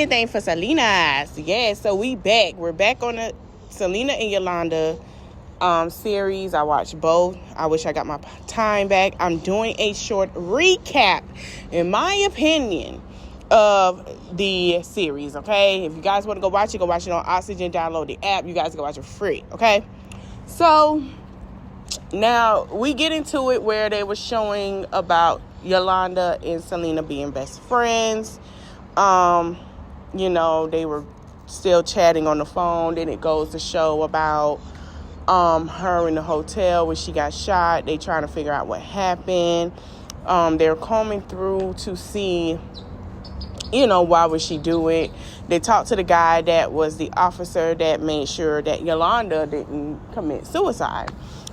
anything for Selena. Yeah, so we're back on the Selena and Yolanda series. I watched both. I wish I got my time back. I'm doing a short recap, in my opinion, of the series. Okay, if you guys want to go watch it on Oxygen. Download the app. You guys go watch it for free. Okay, so now we get into it where they were showing about Yolanda and Selena being best friends. They were still chatting on the phone. Then it goes to show about her in the hotel when she got shot. They trying to figure out what happened. They're combing through to see, why would she do it. They talked to the guy that was the officer that made sure that Yolanda didn't commit suicide.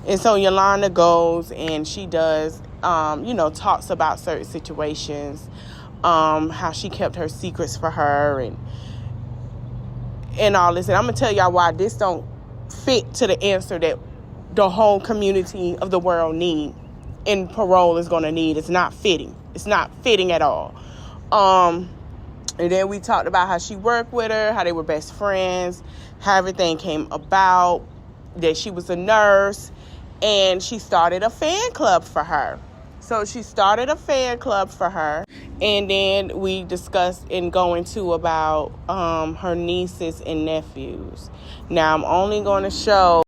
And so Yolanda goes and she does, talks about certain situations, how she kept her secrets for her and all this. And I'm going to tell y'all why this don't fit to the answer that the whole community of the world need and parole is going to need. It's not fitting. It's not fitting at all. And then we talked about how she worked with her, how they were best friends, how everything came about, that she was a nurse, and she started a fan club for her. So she started a fan club for her. And then we discussed and go into about her nieces and nephews. Now, I'm only going to show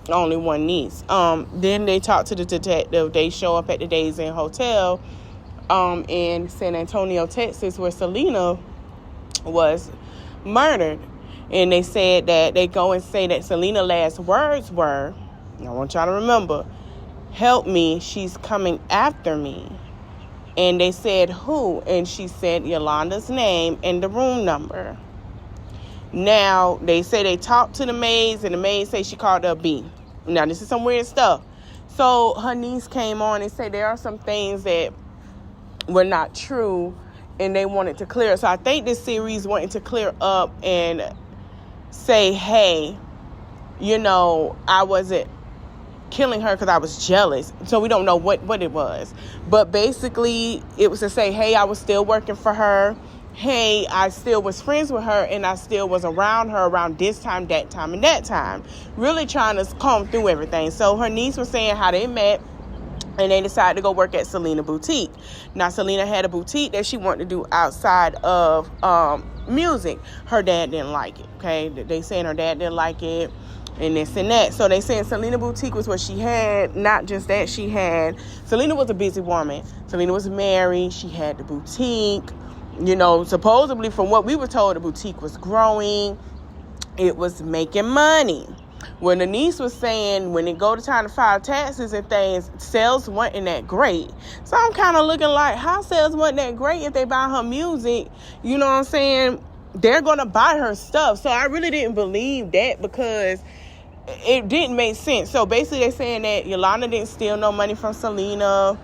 only one niece. Then they talk to the detective. They show up at the Days Inn Hotel in San Antonio, Texas, where Selena was murdered. And they said that they go and say that Selena's last words were, I want y'all to remember, "Help me, she's coming after me." And they said, "Who?" And she said Yolanda's name and the room number. Now, they say they talked to the maids, and the maids say she called her a B. Now, this is some weird stuff. So her niece came on and said there are some things that were not true, and they wanted to clear. So I think this series wanted to clear up and say, hey, I wasn't killing her because I was jealous. So we don't know what it was. But basically, it was to say, hey, I was still working for her. Hey, I still was friends with her, and I still was around her around this time, that time, and that time. Really trying to comb through everything. So her niece was saying how they met, and they decided to go work at Selena Boutique. Now, Selena had a boutique that she wanted to do outside of music. Her dad didn't like it, okay? They saying her dad didn't like it, and this and that. So they saying Selena Boutique was what she had. Not just that, Selena was a busy woman. Selena was married. She had the boutique. Supposedly from what we were told, the boutique was growing. It was making money. When the niece was saying when it go to time to file taxes and things, sales wasn't that great. So I'm kind of looking like, how sales wasn't that great if they buy her music? You know what I'm saying? They're going to buy her stuff. So I really didn't believe that because it didn't make sense. So basically they're saying that Yolanda didn't steal no money from Selena.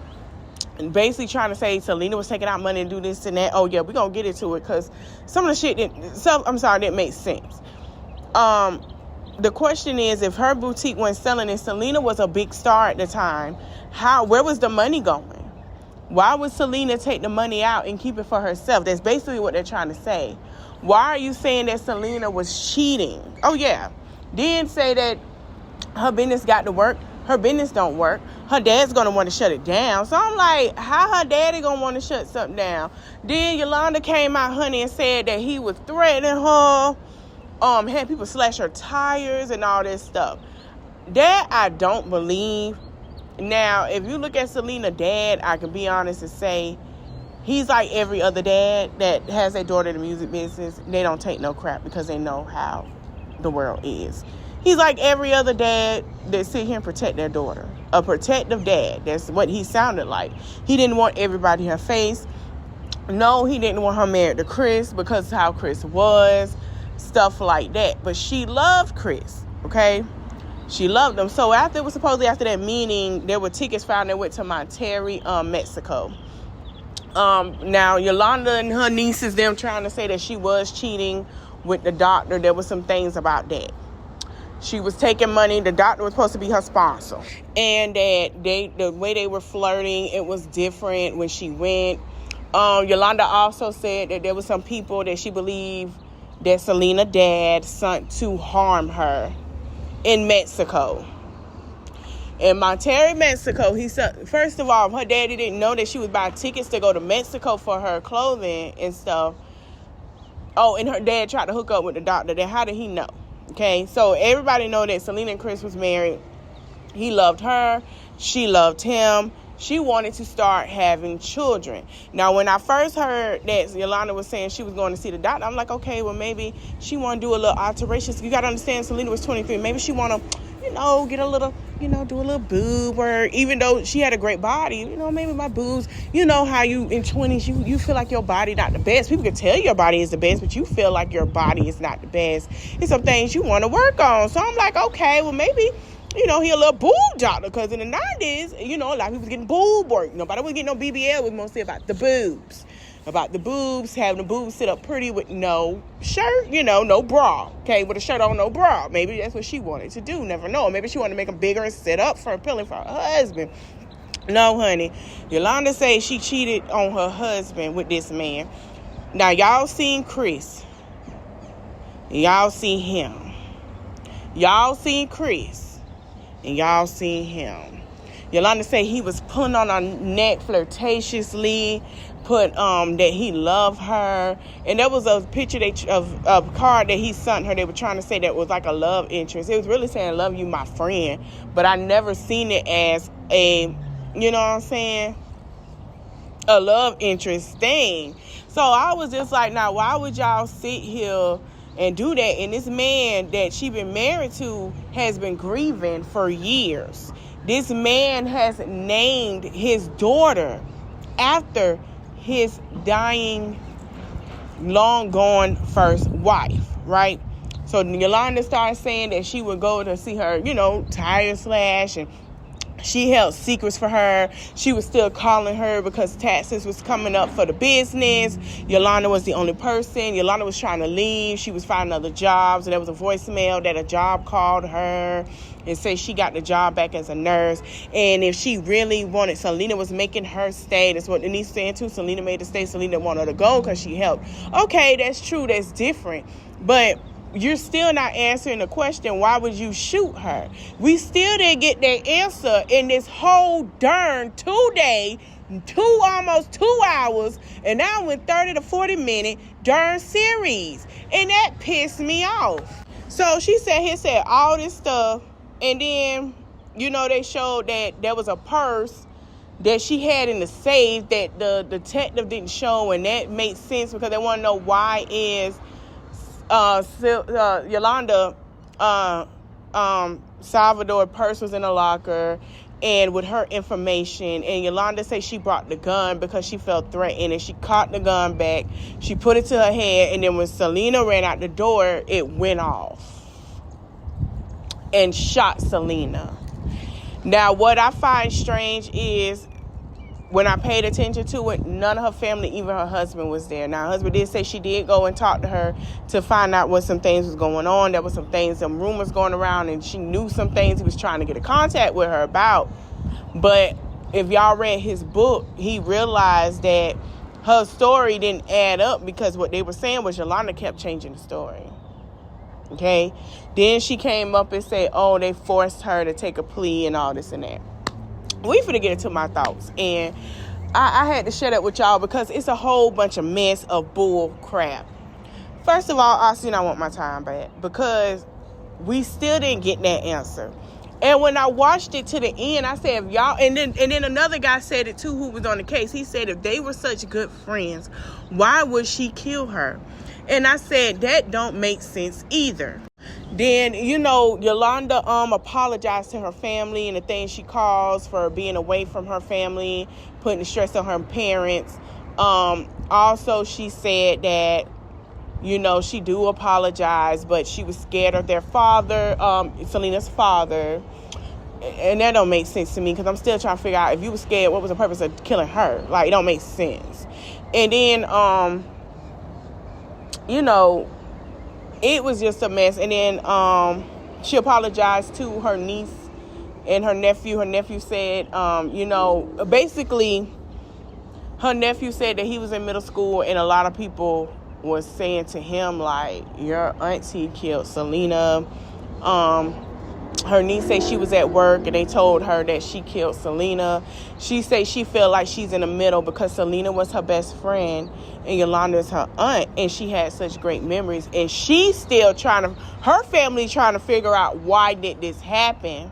And basically trying to say Selena was taking out money and do this and that. Oh, yeah, we're going to get into it because some of the shit didn't make sense. The question is, if her boutique wasn't selling and Selena was a big star at the time, where was the money going? Why would Selena take the money out and keep it for herself? That's basically what they're trying to say. Why are you saying that Selena was cheating? Oh, yeah. Then say that her business got to work. Her business don't work. Her dad's going to want to shut it down. So I'm like, how her daddy going to want to shut something down? Then Yolanda came out, honey, and said that he was threatening her. Had people slash her tires and all this stuff. That I don't believe. Now, if you look at Selena's dad, I can be honest and say he's like every other dad that has their daughter in the music business. They don't take no crap because they know how the world is. He's like every other dad that sit here and protect their daughter. A protective dad. That's what he sounded like. He didn't want everybody in her face. No, he didn't want her married to Chris because of how Chris was. Stuff like that. But she loved Chris. Okay? She loved him. So after that meeting, there were tickets found that went to Monterrey, Mexico. Now, Yolanda and her nieces, them trying to say that she was cheating with the doctor. There were some things about that. She was taking money. The doctor was supposed to be her sponsor. And that the way they were flirting, it was different when she went. Yolanda also said that there were some people that she believed that Selena dad sent to harm her in Mexico. In Monterrey, Mexico, he said, first of all, her daddy didn't know that she was buying tickets to go to Mexico for her clothing and stuff. Oh, and her dad tried to hook up with the doctor. Then how did he know? Okay, so everybody know that Selena and Chris was married. He loved her. She loved him. She wanted to start having children. Now, when I first heard that Yolanda was saying she was going to see the doctor, I'm like, okay, well, maybe she want to do a little alteration. You got to understand, Selena was 23. Maybe she want to, get a little, do a little boob, or even though she had a great body, maybe my boobs, how you in 20s, you feel like your body not the best. People can tell your body is the best, but you feel like your body is not the best. It's some things you want to work on. So I'm like, okay, well, maybe, he a little boob doctor, because in the 90s, a lot of people was getting boob work. Nobody was getting no BBL. It was mostly about the boobs. About the boobs, having the boobs sit up pretty with no shirt, no bra. Okay, with a shirt on, no bra. Maybe that's what she wanted to do. Never know. Maybe she wanted to make them bigger and sit up for appealing for her husband. No, honey. Yolanda says she cheated on her husband with this man. Now, y'all seen Chris. Y'all seen him. Y'all seen Chris. And y'all seen him. Yolanda said he was pulling on her neck flirtatiously, put that he loved her, and there was a picture of a card that he sent her. They were trying to say that was like a love interest. It was really saying, "Love you, my friend," but I never seen it as a, a love interest thing. So I was just like, now why would y'all sit here and do that? And this man that she been married to has been grieving for years. This man has named his daughter after his dying, long gone first wife, right? So Yolanda started saying that she would go to see her, tire slash, and she held secrets for her. She was still calling her because taxes was coming up for the business. Yolanda was the only person. Yolanda was trying to leave. She was finding other jobs. And there was a voicemail that a job called her and said she got the job back as a nurse. And if she really wanted, Selena was making her stay. That's what Denise saying too. Selena made her stay. Selena wanted her to go because she helped. Okay, that's true. That's different. But you're still not answering the question, why would you shoot her? We still didn't get that answer in this whole darn 2 day, almost 2 hours, and now in 30 to 40 minute darn series. And that pissed me off. So she said all this stuff, and then, they showed that there was a purse that she had in the safe that the detective didn't show, and that made sense because they want to know why is Yolanda, Salvador purse was in a locker and with her information, and Yolanda said she brought the gun because she felt threatened, and she caught the gun back. She put it to her head, and then when Selena ran out the door, it went off and shot Selena. Now, what I find strange is when I paid attention to it, none of her family, even her husband, was there. Now, her husband did say she did go and talk to her to find out what some things was going on. There was some rumors going around, and she knew some things he was trying to get in contact with her about. But if y'all read his book, he realized that her story didn't add up because what they were saying was Yolanda kept changing the story. Okay? Then she came up and said, oh, they forced her to take a plea and all this and that. We finna get into my thoughts, and I had to share that with y'all because it's a whole bunch of mess of bull crap. First of all, I want my time back because we still didn't get that answer. And when I watched it to the end, I said, if y'all, and then another guy said it too, who was on the case. He said if they were such good friends, why would she kill her? And I said that don't make sense either. Then, Yolanda apologized to her family and the things she caused for being away from her family, putting the stress on her parents. Also, she said that, she do apologize, but she was scared of their father, Selena's father. And that don't make sense to me because I'm still trying to figure out if you were scared, what was the purpose of killing her? Like, it don't make sense. And then, it was just a mess. And then she apologized to her niece and her nephew. Her nephew said, basically, her nephew said that he was in middle school, and a lot of people was saying to him, like, your auntie killed Selena. Her niece said she was at work and they told her that she killed Selena. She said she felt like she's in the middle because Selena was her best friend and Yolanda is her aunt, and she had such great memories. And she's still her family trying to figure out why did this happen.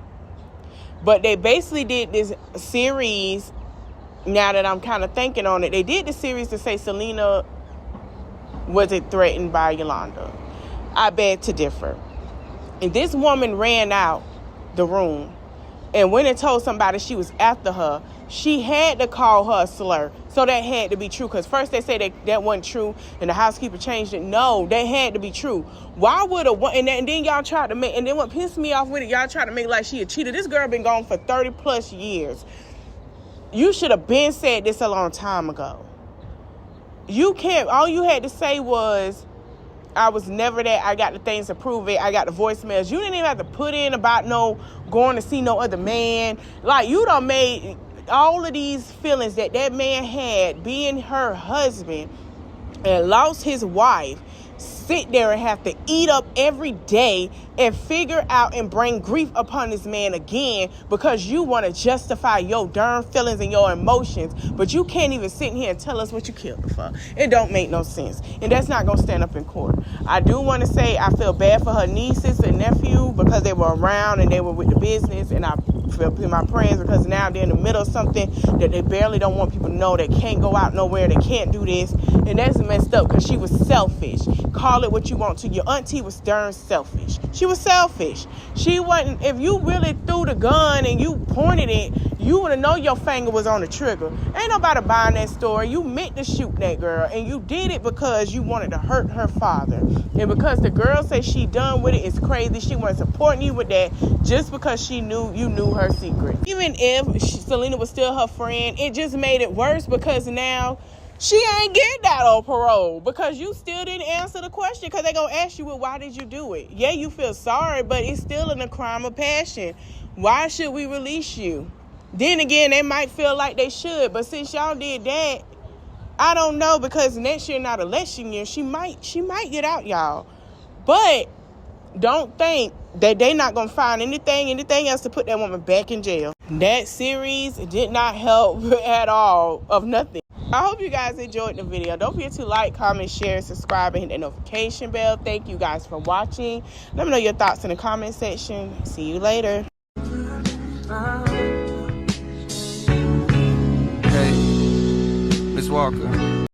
But they basically did this series, now that I'm kind of thinking on it, they did the series to say Selena wasn't threatened by Yolanda. I beg to differ. And this woman ran out the room and went and told somebody she was after her. She had to call her a slur. So that had to be true. Because first they said that wasn't true and the housekeeper changed it. No, that had to be true. Why would and then y'all tried to make, and then what pissed me off with it, y'all tried to make like she a cheater. This girl been gone for 30 plus years. You should have been said this a long time ago. You can't, all you had to say was, I was never that. I got the things to prove it. I got the voicemails. You didn't even have to put in about no going to see no other man. Like, you done made all of these feelings that man had being her husband and lost his wife, sit there and have to eat up every day and figure out and bring grief upon this man again because you want to justify your darn feelings and your emotions, but you can't even sit here and tell us what you killed her for. It don't make no sense, and that's not going to stand up in court. I do want to say I feel bad for her nieces and nephew because they were around and they were with the business, and I feel my prayers because now they're in the middle of something that they barely don't want people to know. They can't go out nowhere. They can't do this, and that's messed up because she was selfish. Call it what you want to. Your auntie was darn selfish. She was selfish. She wasn't, if you really threw the gun and you pointed it, you would have known your finger was on the trigger. Ain't nobody buying that story. You meant to shoot that girl, and you did it because you wanted to hurt her father. And because the girl said she done with it, it's crazy. She wasn't supporting you with that just because she knew you knew her secret. Even if Selena was still her friend, it just made it worse because now she ain't getting that on parole because you still didn't answer the question, because they're going to ask you, well, why did you do it? Yeah, you feel sorry, but it's still in a crime of passion. Why should we release you? Then again, they might feel like they should, but since y'all did that, I don't know, because next year, not election year, she might get out, y'all. But don't think that they not going to find anything else to put that woman back in jail. That series did not help at all, of nothing. I hope you guys enjoyed the video. Don't forget to like, comment, share, subscribe, and hit the notification bell. Thank you guys for watching. Let me know your thoughts in the comment section. See you later. Hey, Miss Walker.